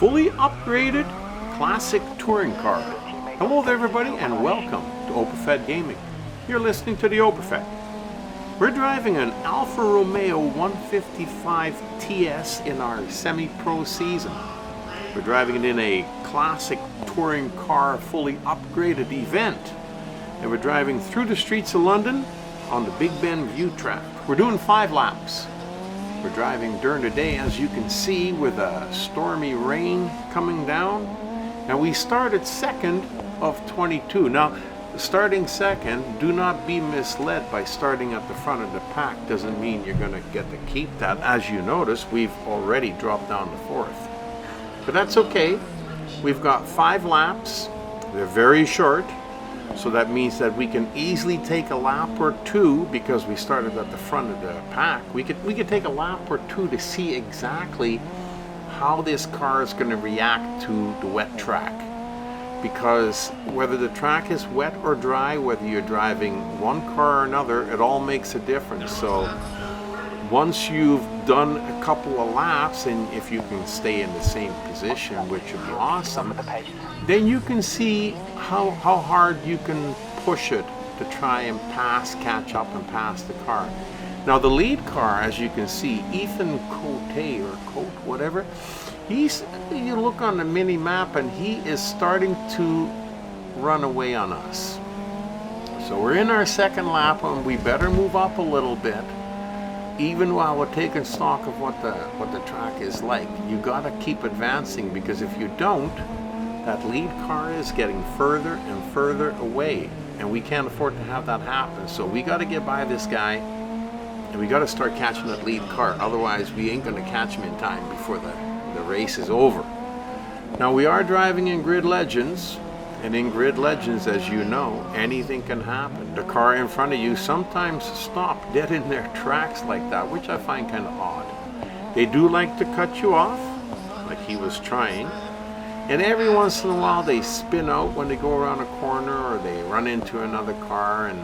fully upgraded classic touring car. Hello there everybody and welcome to OpenFed Gaming. You're listening to the OpenFed. We're driving an Alfa Romeo 155 TS in our semi-pro season. We're driving it in a classic touring car fully upgraded event. And we're driving through the streets of London on the Big Ben View track. We're doing 5 laps. We're driving during the day, as you can see, with a stormy rain coming down. And we started second of 22. Now, starting second, do not be misled by starting at the front of the pack. Doesn't mean you're going to get to keep that. As you notice, we've already dropped down to 4th. But that's okay. We've got 5 laps. They're very short. So that means that we can easily take a lap or 2 because we started at the front of the pack. We could take a lap or 2 to see exactly how this car is going to react to the wet track. Because whether the track is wet or dry, whether you're driving one car or another, it all makes a difference. So once you've done a couple of laps, and if you can stay in the same position, which would be awesome, then you can see how hard you can push it to try and catch up and pass the car. Now the lead car, as you can see, Ethan Cote, whatever, you look on the mini map and he is starting to run away on us. So we're in our second lap and we better move up a little bit. Even while we're taking stock of what the track is like, you gotta keep advancing, because if you don't, that lead car is getting further and further away, and we can't afford to have that happen. So we gotta get by this guy, and we gotta start catching that lead car. Otherwise, we ain't gonna catch him in time before the race is over. Now we are driving in Grid Legends. And in Grid Legends, as you know, anything can happen. The car in front of you sometimes stop dead in their tracks like that, which I find kind of odd. They do like to cut you off, like he was trying. And every once in a while they spin out when they go around a corner, or they run into another car, and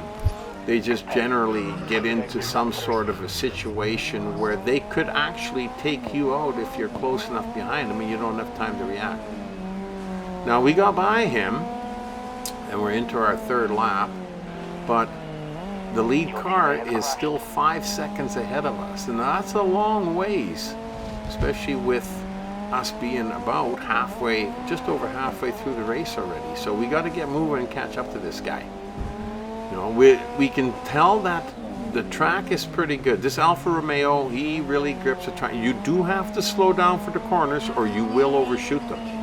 they just generally get into some sort of a situation where they could actually take you out if you're close enough behind them and you don't have time to react. Now we got by him and we're into our 3rd lap, but the lead car is still 5 seconds ahead of us, and that's a long ways, especially with us being about halfway, just over halfway through the race already. So we got to get moving and catch up to this guy. You know, we can tell that the track is pretty good. This Alfa Romeo, he really grips the track. You do have to slow down for the corners or you will overshoot them.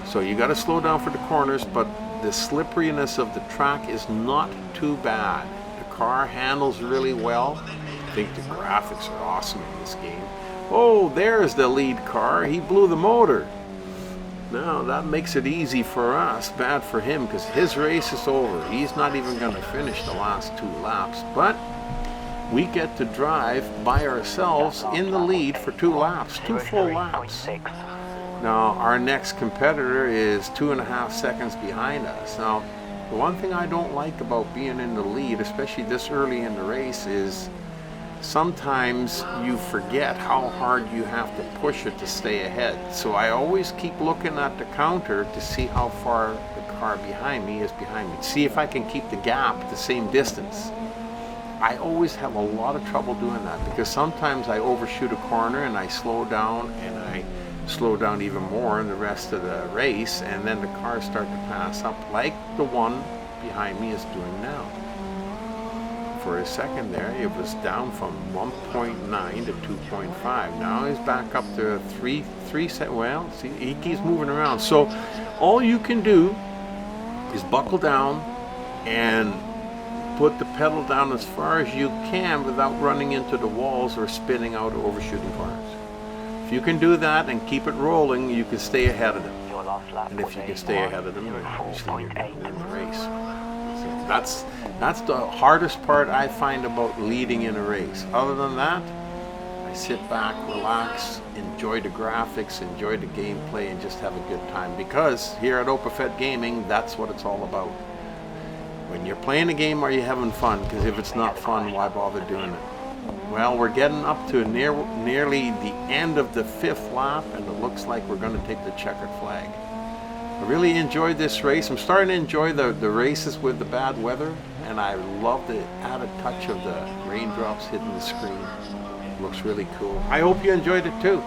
So you got to slow down for the corners, but the slipperiness of the track is not too bad. The car handles really well. I think the graphics are awesome in this game. Oh, there's the lead car. He blew the motor. Now that makes it easy for us, bad for him, because his race is over. He's not even going to finish the last 2 laps, but we get to drive by ourselves in the lead for 2 laps, 2 full laps. Now, our next competitor is 2.5 seconds behind us. Now, the one thing I don't like about being in the lead, especially this early in the race, is sometimes you forget how hard you have to push it to stay ahead. So I always keep looking at the counter to see how far the car behind me is behind me. See if I can keep the gap the same distance. I always have a lot of trouble doing that, because sometimes I overshoot a corner and I slow down, and I slow down even more in the rest of the race, and then the cars start to pass up like the one behind me is doing now. For a second there, it was down from 1.9 to 2.5. Now he's back up to 3. Well, see, he keeps moving around. So all you can do is buckle down and put the pedal down as far as you can without running into the walls or spinning out or overshooting cars. If you can do that and keep it rolling, you can stay ahead of them. And if you can stay ahead of them, you're usually in the race. So that's the hardest part I find about leading in a race. Other than that, I sit back, relax, enjoy the graphics, enjoy the gameplay, and just have a good time. Because here at OpenFed Gaming, that's what it's all about. When you're playing a game, are you having fun? Because if it's not fun, why bother doing it? Well, we're getting up to nearly the end of the 5th lap, and it looks like we're going to take the checkered flag. I really enjoyed this race. I'm starting to enjoy the races with the bad weather, and I love the added touch of the raindrops hitting the screen. It looks really cool. I hope you enjoyed it too.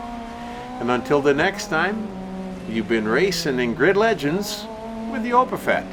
And until the next time, you've been racing in Grid Legends with the Opafet.